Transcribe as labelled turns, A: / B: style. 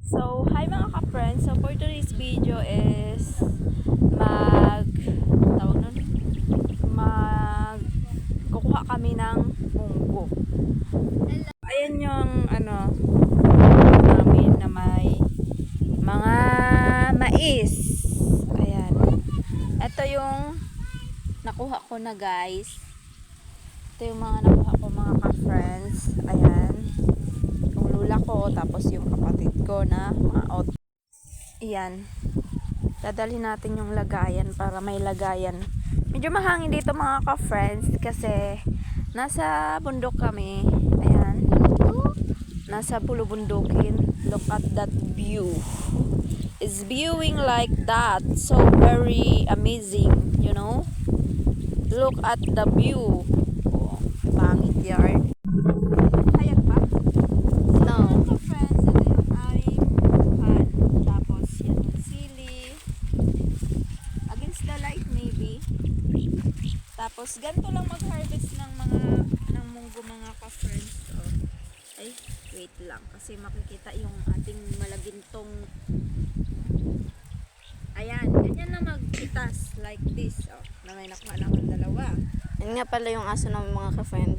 A: So, hi mga ka-friends. So, for today's video is tawag nun, kukuha kami ng munggo. Ayan yung namin na may mga mais. Ayan. Ito yung nakuha ko na, guys. Ito yung mga nakuha ko, mga ka-friends. Ayan. Yung lula ko, tapos yung kapatid ko na mga out. Ayan. Dadalhin natin yung lagayan para may lagayan. Medyo mahangin dito, mga ka-friends, kasi nasa bundok kami. Ayan. Nasa bulubundukin. Look at that view. It's viewing like that. So very amazing, you know? Look at the view. Oh, pangit yard. Hayag pa? No. So, friends, ito yung aming pan. Tapos, yan yung sili. Against the light, maybe. Tapos, ganito lang mag-harvest ng munggo, mga ka-friends. Oh. Ay, wait lang. Kasi makikita yung ating malagintong. Ayan, ganyan na magpitas. Like this. Oh, na may nakuha naman dalawa.
B: Yan nga pala yung aso ng mga ka-friend.